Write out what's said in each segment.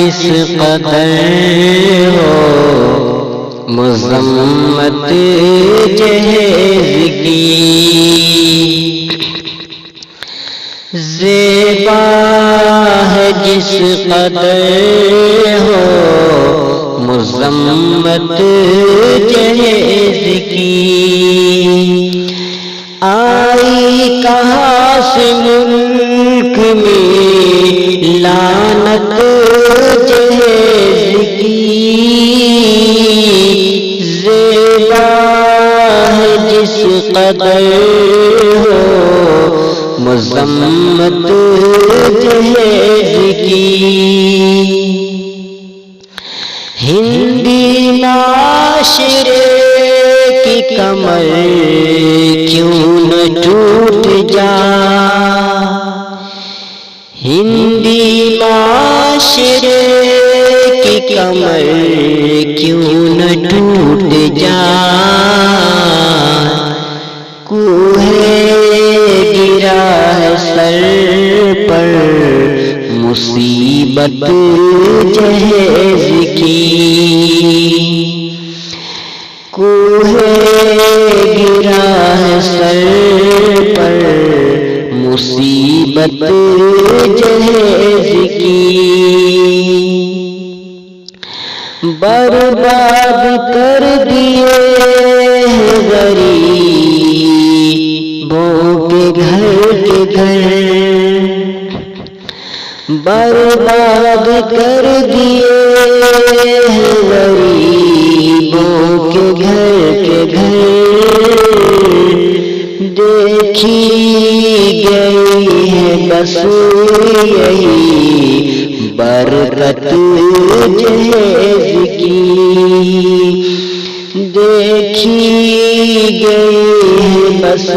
جس قدر ہو مذمت جہیز کی، زیبا ہے جس قدر ہو مذمت جہیز کی، آئی کہاں سے ملک میں لعنت جہیز کی، زیبا ہے جس قدر ہو مذمت جہیز کی، ہندی معاشرے کی کمر کیوں نہ ٹوٹ جائے، ہندی معاشرے کی کمر کیوں نہ ٹوٹ جائے، کوہ گرا ہے سر پر مصیبت جہیز کی، کوہ گرا ہے سر پر مصیبت جہیز کی، برباد کر دیے غریبوں کے گھر کے گھر، برباد کر دیے غریبوں کے گھر کے گھر، دیکھی گئی ہے بس یہی برکت جہیز کی، دیکھی گئی ہے بس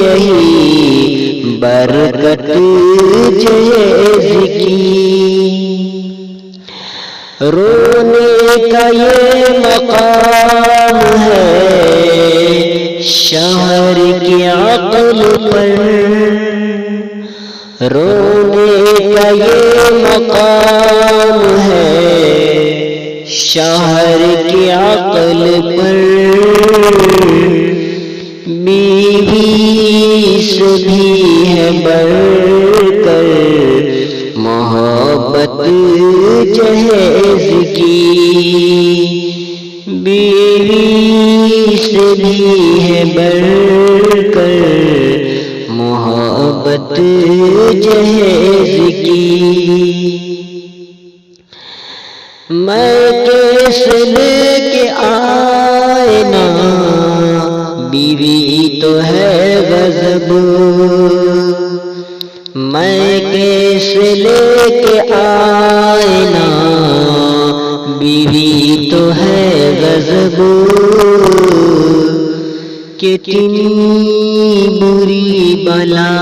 یہی برکت جہیز کی، رونے کا یہ مقام ہے شہر کی عقل پر، رونے کا یہ مقام ہے شہر کی عقل پر، بیوی سے بھی ہے بڑھ کر محبت جہیز کی، بیوی سے بھی ہے بڑھ کر محبت جہیز کی، میں کیسے لے کے آئے نا بیوی تو ہے غضب، میں کیسے لے کے آئے نا بیوی تو ہے غضب، کتنی بری بلا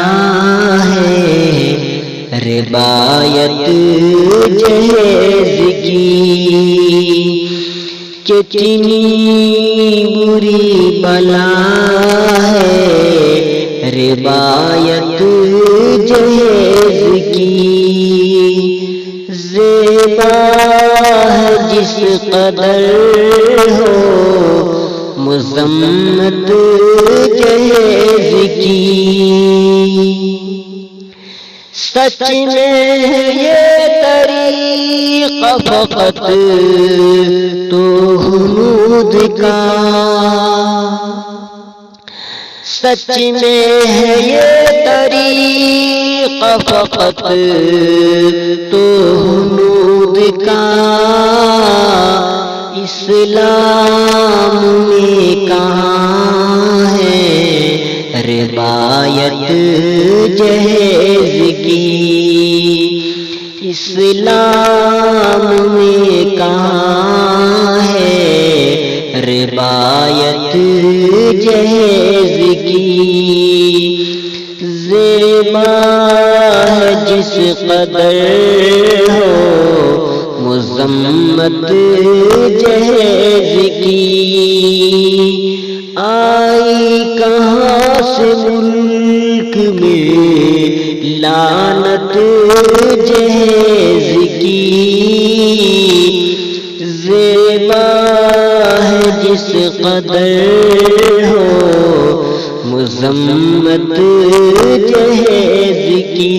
ہے روایت جہیز کی، کتنی بری بلا ہے روایت جہیز کی، زیبا ہے جس قدر ہو مذمت جہیز کی، سچ میں یہ طریقہ فقط توحید کا، سچ میں ہے یہ طریقہ فقط توحید کا، اسلام میں کہاں ہے روایت جہیز کی، اسلام میں کہاں ہے روایت جہیز کی، زیبا ہے جس قدر ہو مذمت جہیز کی، آئی کہاں سے ملک میں لعنت جہیز کی، زیبا ہے جس قدر ہو مذمت جہیز کی.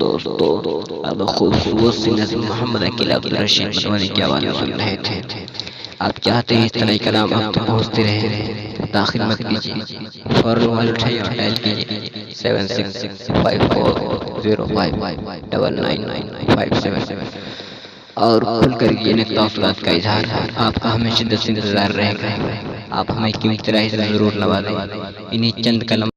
دوستو اب خوبصورت سی نظم محمد عقیل عبدالرشید متولی کی آواز میں سن رہے تھے. آپ چاہتے ہیں اس طرح کلام آپ تک پہنچتے رہے داخل مت کیجیے، فوراً موبائل اٹھائیے اور ڈائل کیجیے 7654059957 اور کھل کر یہ تاثرات کا اظہار آپ کا ہمیں شدت سے انتظار رہے گا. آپ ہمیں کیوں طرح سے ضرور نوازیں. انہیں چند کلم